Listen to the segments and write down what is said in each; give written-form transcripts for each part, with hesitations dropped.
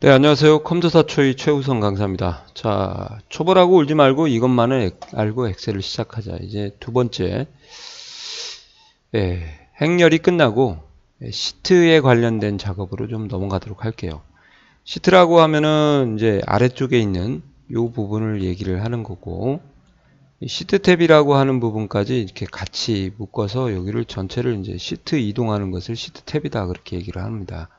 네, 안녕하세요. 컴퓨터사초이 최우성 강사입니다. 자, 초보라고 울지 말고 이것만을 알고 엑셀을 시작하자. 이제 두 번째, 행렬이 끝나고 시트에 관련된 작업으로 좀 넘어가도록 할게요. 시트라고 하면은 이제 아래쪽에 있는 이 부분을 얘기를 하는 거고, 이 시트 탭이라고 하는 부분까지 이렇게 같이 묶어서 여기를 전체를 이제 시트 이동하는 것을 시트 탭이다 그렇게 얘기를 합니다.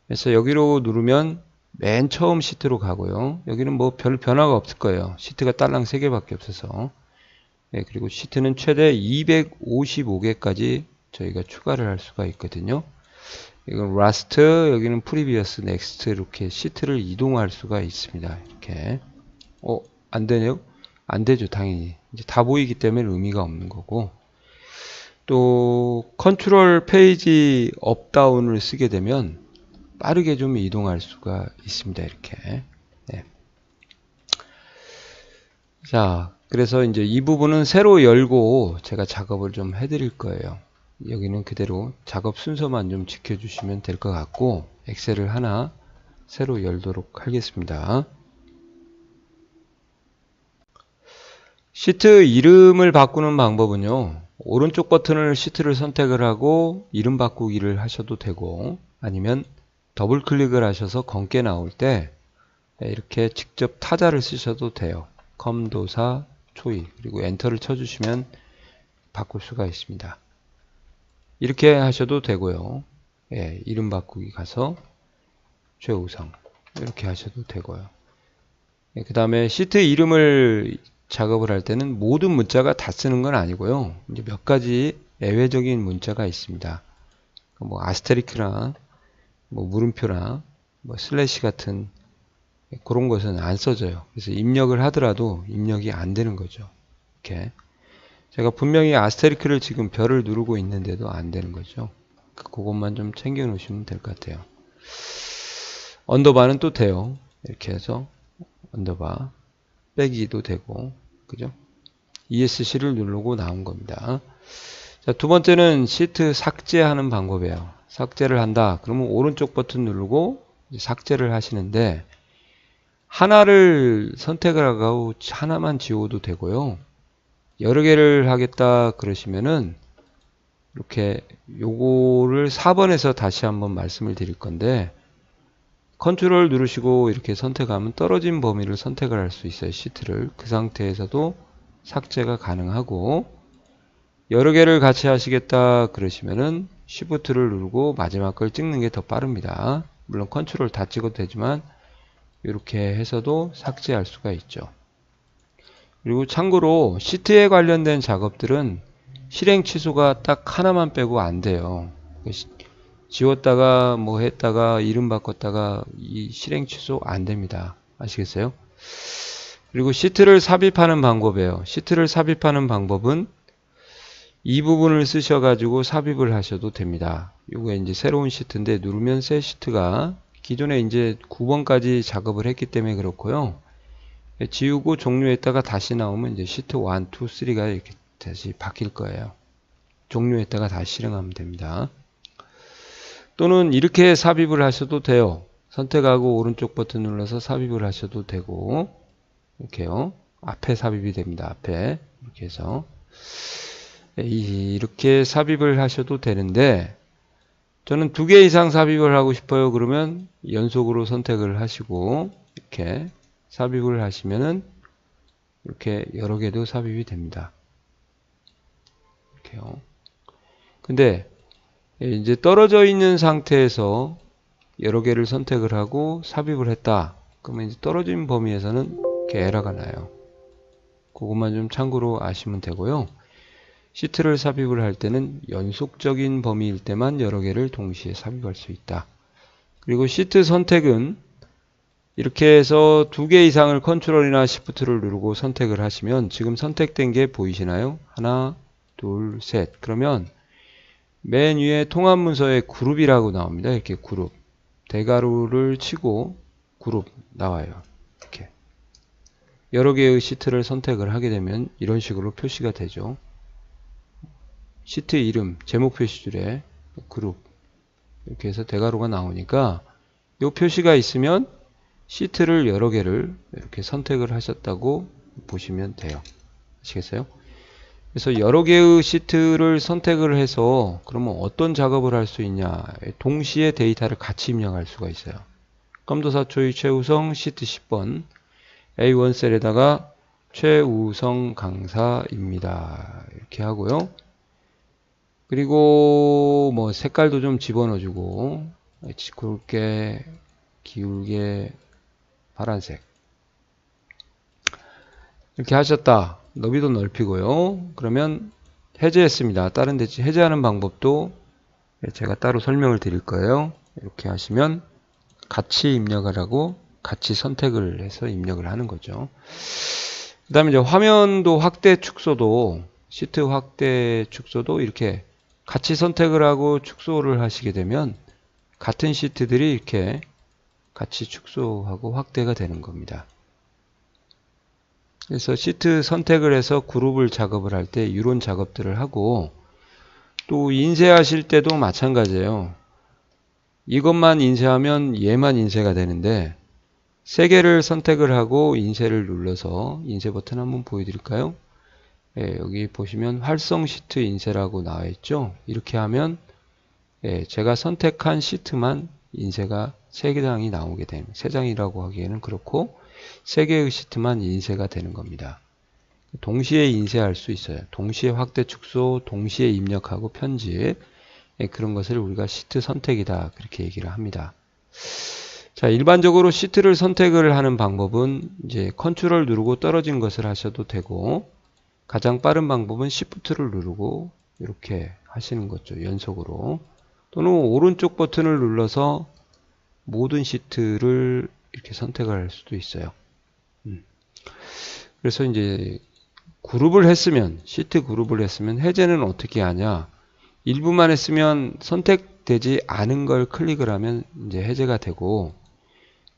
그래서 여기로 누르면 맨 처음 시트로 가고요. 여기는 뭐 별 변화가 없을 거예요. 시트가 딸랑 3개밖에 없어서. 그리고 시트는 최대 255개까지 저희가 추가를 할 수가 있거든요. 이건 라스트, 여기는 프리비어스, 넥스트 이렇게 시트를 이동할 수가 있습니다. 이렇게. 안 되네요? 안 되죠, 당연히. 이제 다 보이기 때문에 의미가 없는 거고. 또 컨트롤 페이지 업다운을 쓰게 되면 빠르게 좀 이동할 수가 있습니다. 이렇게. 네. 자, 그래서 이제 이 부분은 새로 열고 제가 작업을 좀 해드릴 거예요. 여기는 그대로 작업 순서만 좀 지켜주시면 될 것 같고, 엑셀을 하나 새로 열도록 하겠습니다. 시트 이름을 바꾸는 방법은요, 오른쪽 버튼을 시트를 선택을 하고 이름 바꾸기를 하셔도 되고, 아니면 더블 클릭을 하셔서 검게 나올 때 이렇게 직접 타자를 쓰셔도 돼요. 컴도사 초이, 그리고 엔터를 쳐주시면 바꿀 수가 있습니다. 이렇게 하셔도 되고요. 이름 바꾸기 가서 최우성 이렇게 하셔도 되고요. 그 다음에 시트 이름을 작업을 할 때는 모든 문자가 다 쓰는 건 아니고요. 이제 몇 가지 예외적인 문자가 있습니다. 뭐 아스테리크나 뭐 물음표나 뭐 슬래시 같은 그런 것은 안 써져요. 그래서 입력을 하더라도 입력이 안 되는 거죠. 이렇게 제가 분명히 아스테리크를 지금 별을 누르고 있는데도 안 되는 거죠. 그것만 좀 챙겨 놓으시면 될 것 같아요. 언더바는 또 돼요. 이렇게 해서 언더바 빼기도 되고, 그죠? ESC를 누르고 나온 겁니다. 자, 두 번째는 시트 삭제하는 방법이에요. 삭제를 한다. 그러면 오른쪽 버튼 누르고 삭제를 하시는데, 하나를 선택을 하고 하나만 지워도 되고요. 여러 개를 하겠다 그러시면은 이렇게 요거를 4번에서 다시 한번 말씀을 드릴 건데, 컨트롤 누르시고 이렇게 선택하면 떨어진 범위를 선택을 할 수 있어요. 시트를. 그 상태에서도 삭제가 가능하고, 여러 개를 같이 하시겠다 그러시면은 Shift를 누르고 마지막 걸 찍는 게 더 빠릅니다. 물론 컨트롤 다 찍어도 되지만 이렇게 해서도 삭제할 수가 있죠. 그리고 참고로 시트에 관련된 작업들은 실행 취소가 딱 하나만 빼고 안 돼요. 지웠다가 뭐 했다가 이름 바꿨다가 이 실행 취소 안 됩니다. 아시겠어요? 그리고 시트를 삽입하는 방법이에요. 시트를 삽입하는 방법은 이 부분을 쓰셔가지고 삽입을 하셔도 됩니다. 이게 이제 새로운 시트인데 누르면 새 시트가 기존에 이제 9번까지 작업을 했기 때문에 그렇고요. 지우고 종료했다가 다시 나오면 이제 시트 1, 2, 3가 이렇게 다시 바뀔 거예요. 종료했다가 다시 실행하면 됩니다. 또는 이렇게 삽입을 하셔도 돼요. 선택하고 오른쪽 버튼 눌러서 삽입을 하셔도 되고, 이렇게요. 앞에 삽입이 됩니다. 앞에. 이렇게 해서. 이렇게 삽입을 하셔도 되는데, 저는 2개 이상 삽입을 하고 싶어요. 그러면 연속으로 선택을 하시고, 이렇게 삽입을 하시면은, 이렇게 여러 개도 삽입이 됩니다. 이렇게요. 근데, 이제 떨어져 있는 상태에서 여러 개를 선택을 하고 삽입을 했다. 그러면 이제 떨어진 범위에서는 이렇게 에러가 나요. 그것만 좀 참고로 아시면 되고요. 시트를 삽입을 할 때는 연속적인 범위일 때만 여러 개를 동시에 삽입할 수 있다. 그리고 시트 선택은 이렇게 해서 2개 이상을 컨트롤이나 시프트를 누르고 선택을 하시면 지금 선택된 게 보이시나요? 하나, 둘, 셋. 그러면 맨 위에 통합 문서에 그룹이라고 나옵니다. 이렇게 그룹. 대가루를 치고 그룹 나와요. 이렇게. 여러 개의 시트를 선택을 하게 되면 이런 식으로 표시가 되죠. 시트 이름, 제목 표시줄에 그룹. 이렇게 해서 대가루가 나오니까 이 표시가 있으면 시트를 여러 개를 이렇게 선택을 하셨다고 보시면 돼요. 아시겠어요? 그래서 여러 개의 시트를 선택을 해서 그러면 어떤 작업을 할 수 있냐. 동시에 데이터를 같이 입력할 수가 있어요. 검도사초의 최우성 시트 10번 A1 셀에다가 최우성 강사입니다. 이렇게 하고요. 그리고 뭐 색깔도 좀 집어넣어주고 굵게 기울게 파란색 이렇게 하셨다. 너비도 넓히고요. 그러면 해제했습니다. 다른 데 해제하는 방법도 제가 따로 설명을 드릴 거예요. 이렇게 하시면 같이 입력을 하고 같이 선택을 해서 입력을 하는 거죠. 그 다음에 이제 화면도 확대 축소도 시트 확대 축소도 이렇게 같이 선택을 하고 축소를 하시게 되면 같은 시트들이 이렇게 같이 축소하고 확대가 되는 겁니다. 그래서 시트 선택을 해서 그룹을 작업을 할 때 이런 작업들을 하고 또 인쇄하실 때도 마찬가지예요. 이것만 인쇄하면 얘만 인쇄가 되는데 세 개를 선택을 하고 인쇄를 눌러서 인쇄 버튼 한번 보여드릴까요? 예, 여기 보시면 활성 시트 인쇄라고 나와 있죠. 이렇게 하면 예, 제가 선택한 시트만 인쇄가 3장이 나오게 됩니다. 3장이라고 하기에는 그렇고 3개의 시트만 인쇄가 되는 겁니다. 동시에 인쇄할 수 있어요. 동시에 확대 축소, 동시에 입력하고 편집 예, 그런 것을 우리가 시트 선택이다 그렇게 얘기를 합니다. 자, 일반적으로 시트를 선택을 하는 방법은 이제 컨트롤 누르고 떨어진 것을 하셔도 되고 가장 빠른 방법은 Shift를 누르고 이렇게 하시는 거죠. 연속으로. 또는 오른쪽 버튼을 눌러서 모든 시트를 이렇게 선택을 할 수도 있어요. 그래서 이제 그룹을 했으면 시트 그룹을 했으면 해제는 어떻게 하냐. 일부만 했으면 선택되지 않은 걸 클릭을 하면 이제 해제가 되고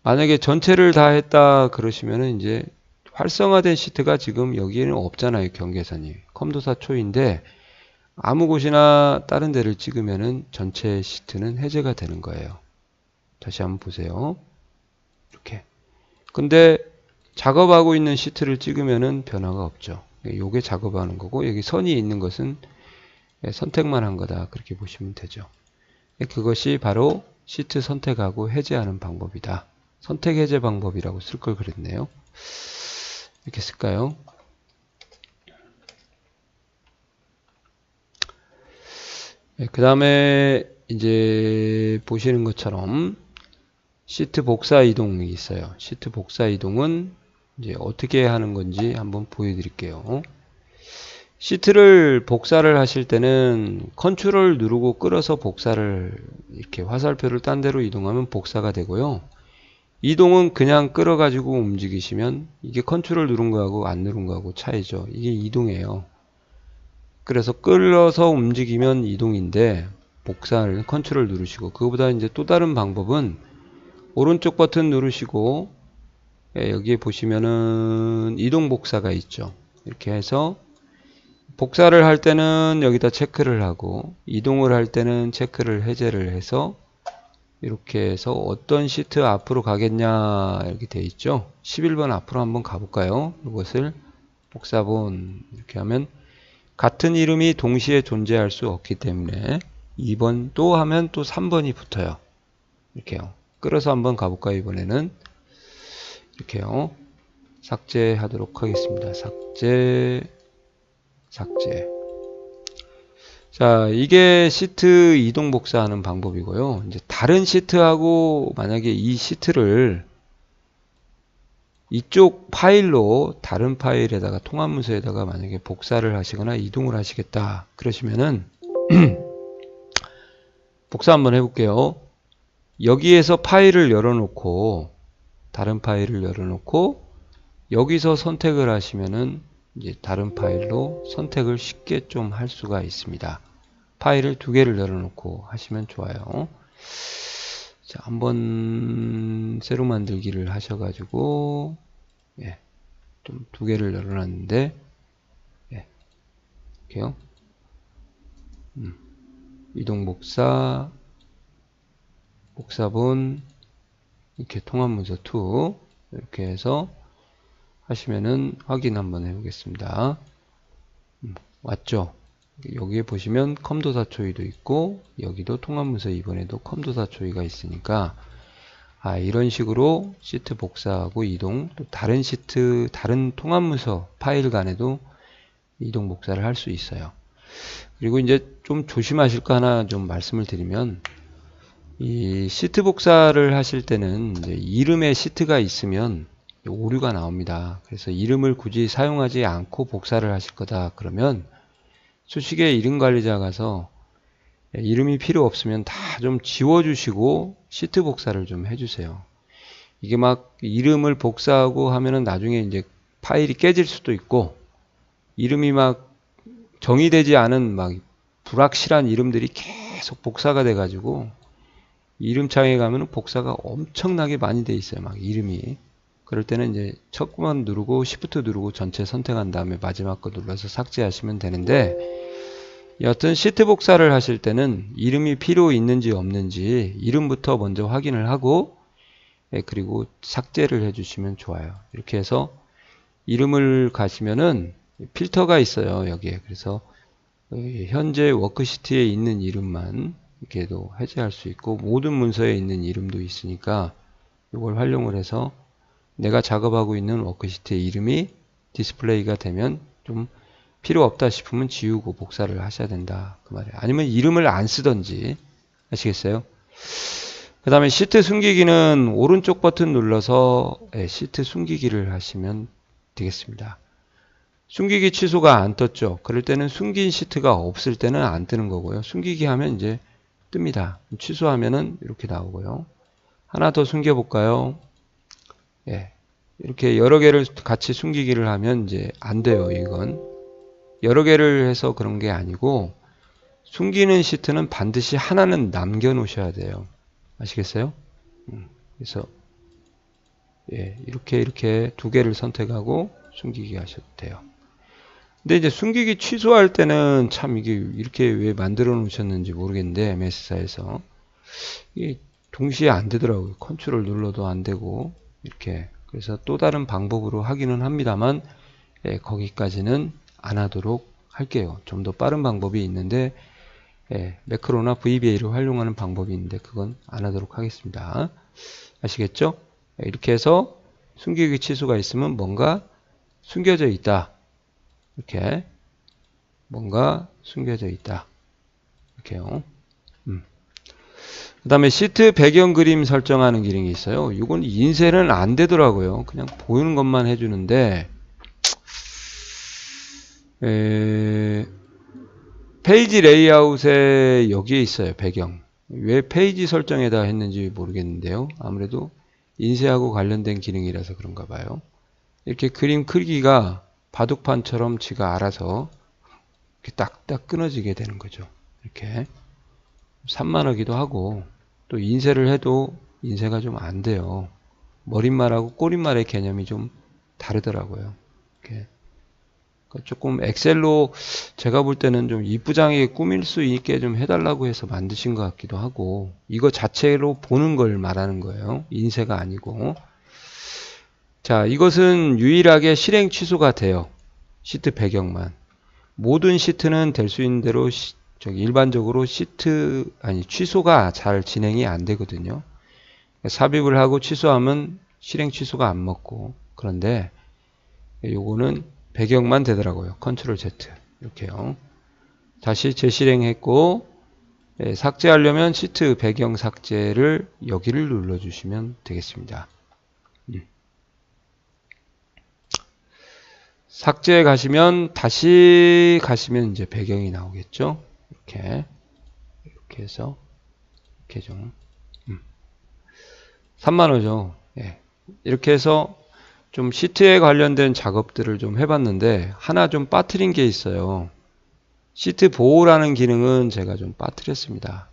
만약에 전체를 다 했다 그러시면은 이제 활성화된 시트가 지금 여기에는 없잖아요. 경계선이. 컴도사 초인데 아무 곳이나 다른 데를 찍으면은 전체 시트는 해제가 되는 거예요. 다시 한번 보세요. 이렇게. 근데 작업하고 있는 시트를 찍으면은 변화가 없죠. 요게 작업하는 거고 여기 선이 있는 것은 선택만 한 거다. 그렇게 보시면 되죠. 그것이 바로 시트 선택하고 해제하는 방법이다. 선택 해제 방법이라고 쓸 걸 그랬네요. 이렇게 쓸까요? 그 다음에 이제 보시는 것처럼 시트 복사 이동이 있어요. 시트 복사 이동은 이제 어떻게 하는 건지 한번 보여드릴게요. 시트를 복사를 하실 때는 컨트롤 누르고 끌어서 복사를 이렇게 화살표를 딴 데로 이동하면 복사가 되고요. 이동은 그냥 끌어가지고 움직이시면 이게 컨트롤 누른 거하고 안 누른 거하고 차이죠. 이게 이동이에요. 그래서 끌어서 움직이면 이동인데 복사를 컨트롤 누르시고 그거보다 이제 또 다른 방법은 오른쪽 버튼 누르시고 여기에 보시면은 이동 복사가 있죠. 이렇게 해서 복사를 할 때는 여기다 체크를 하고 이동을 할 때는 체크를 해제를 해서 이렇게 해서 어떤 시트 앞으로 가겠냐 이렇게 돼 있죠. 11번 앞으로 한번 가볼까요? 이것을 복사본 이렇게 하면 같은 이름이 동시에 존재할 수 없기 때문에 2번 또 하면 또 3번이 붙어요. 이렇게요. 끌어서 한번 가볼까요? 이번에는 이렇게요. 삭제하도록 하겠습니다. 삭제. 자, 이게 시트 이동 복사하는 방법이고요. 이제 다른 시트하고 만약에 이 시트를 이쪽 파일로 다른 파일에다가 통합문서에다가 만약에 복사를 하시거나 이동을 하시겠다 그러시면은 복사 한번 해볼게요. 여기에서 파일을 열어놓고 다른 파일을 열어놓고 여기서 선택을 하시면은 이제 다른 파일로 선택을 쉽게 좀 할 수가 있습니다. 파일을 2개를 열어놓고 하시면 좋아요. 자, 한번 새로 만들기를 하셔가지고 예, 좀 2개를 열어놨는데 예, 이렇게요. 이동 복사, 복사본 이렇게 통합문서 2 이렇게 해서 하시면은 확인 한번 해보겠습니다. 왔죠? 여기에 보시면 컴도사 초이도 있고 여기도 통합문서 2번에도 컴도사 초이가 있으니까 이런 식으로 시트 복사하고 이동, 또 다른 시트, 다른 통합문서 파일 간에도 이동 복사를 할 수 있어요. 그리고 이제 좀 조심하실 거 하나 좀 말씀을 드리면, 이 시트 복사를 하실 때는 이제 이름에 시트가 있으면 오류가 나옵니다. 그래서 이름을 굳이 사용하지 않고 복사를 하실 거다 그러면 수식에 이름 관리자 가서 이름이 필요 없으면 다 좀 지워주시고 시트 복사를 좀 해주세요. 이게 막 이름을 복사하고 하면은 나중에 이제 파일이 깨질 수도 있고, 이름이 막 정의되지 않은 막 불확실한 이름들이 계속 복사가 돼 가지고 이름창에 가면은 복사가 엄청나게 많이 돼 있어요. 막 이름이. 그럴 때는 이제 첫 번 누르고 Shift 누르고 전체 선택한 다음에 마지막 거 눌러서 삭제하시면 되는데, 여하튼 시트 복사를 하실 때는 이름이 필요 있는지 없는지 이름부터 먼저 확인을 하고 그리고 삭제를 해주시면 좋아요. 이렇게 해서 이름을 가시면은 필터가 있어요. 여기에. 그래서 현재 워크시트에 있는 이름만 이렇게도 해제할 수 있고, 모든 문서에 있는 이름도 있으니까 이걸 활용을 해서 내가 작업하고 있는 워크시트의 이름이 디스플레이가 되면 좀 필요 없다 싶으면 지우고 복사를 하셔야 된다 그 말이에요. 아니면 이름을 안 쓰던지. 아시겠어요? 그 다음에 시트 숨기기는 오른쪽 버튼 눌러서 시트 숨기기를 하시면 되겠습니다. 숨기기 취소가 안 떴죠. 그럴 때는 숨긴 시트가 없을 때는 안 뜨는 거고요. 숨기기 하면 이제 뜹니다. 취소하면은 이렇게 나오고요. 하나 더 숨겨 볼까요? 이렇게 여러 개를 같이 숨기기를 하면 이제 안 돼요. 이건 여러 개를 해서 그런 게 아니고, 숨기는 시트는 반드시 하나는 남겨 놓으셔야 돼요. 아시겠어요? 그래서 이렇게 두 개를 선택하고 숨기기 하셔도 돼요. 근데 이제 숨기기 취소할 때는 참 이게 이렇게 왜 만들어 놓으셨는지 모르겠는데, MS사에서 이게 동시에 안 되더라고요. 컨트롤 눌러도 안 되고 이렇게. 그래서 또 다른 방법으로 하기는 합니다만 거기까지는 안 하도록 할게요. 좀 더 빠른 방법이 있는데 매크로나 VBA를 활용하는 방법이 있는데 그건 안 하도록 하겠습니다. 아시겠죠? 이렇게 해서 숨기기 취소가 있으면 뭔가 숨겨져 있다. 이렇게 뭔가 숨겨져 있다. 이렇게요. 그 다음에 시트 배경 그림 설정하는 기능이 있어요. 이건 인쇄는 안 되더라고요. 그냥 보이는 것만 해주는데, 페이지 레이아웃에 여기에 있어요. 배경. 왜 페이지 설정에다 했는지 모르겠는데요. 아무래도 인쇄하고 관련된 기능이라서 그런가 봐요. 이렇게 그림 크기가 바둑판처럼 지가 알아서 이렇게 딱딱 끊어지게 되는 거죠. 이렇게 산만하기도 하고, 또 인쇄를 해도 인쇄가 좀 안 돼요. 머릿말하고 꼬릿말의 개념이 좀 다르더라고요. 이렇게 조금 엑셀로 제가 볼 때는 좀 이쁘장하게 꾸밀 수 있게 좀 해달라고 해서 만드신 것 같기도 하고, 이거 자체로 보는 걸 말하는 거예요. 인쇄가 아니고. 자, 이것은 유일하게 실행 취소가 돼요. 시트 배경만. 모든 시트는 될 수 있는 대로 일반적으로 취소가 잘 진행이 안 되거든요. 삽입을 하고 취소하면 실행 취소가 안 먹고. 그런데 요거는 배경만 되더라고요. 컨트롤 Z 이렇게요. 다시 재실행했고, 삭제하려면 시트 배경 삭제를 여기를 눌러주시면 되겠습니다. 삭제에 가시면 다시 가시면 이제 배경이 나오겠죠. 이렇게 해서 이렇게 좀 산만하죠. 이렇게 해서 좀 시트에 관련된 작업들을 좀 해봤는데 하나 좀 빠뜨린 게 있어요. 시트 보호라는 기능은 제가 좀 빠뜨렸습니다.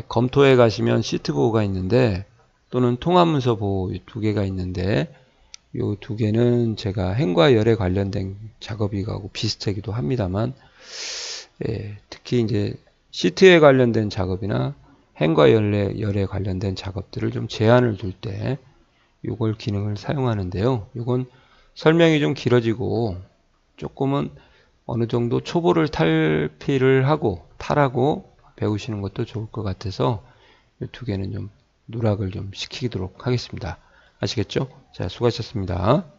검토에 가시면 시트 보호가 있는데, 또는 통합문서 보호 두 개가 있는데, 이 두 개는 제가 행과 열에 관련된 작업이고 비슷하기도 합니다만, 특히 이제 시트에 관련된 작업이나 행과 열에 관련된 작업들을 좀 제한을 둘 때 요걸 기능을 사용하는데요. 요건 설명이 좀 길어지고 조금은 어느 정도 초보를 탈하고 배우시는 것도 좋을 것 같아서 이 두 개는 좀 누락을 좀 시키도록 하겠습니다. 아시겠죠? 자, 수고하셨습니다.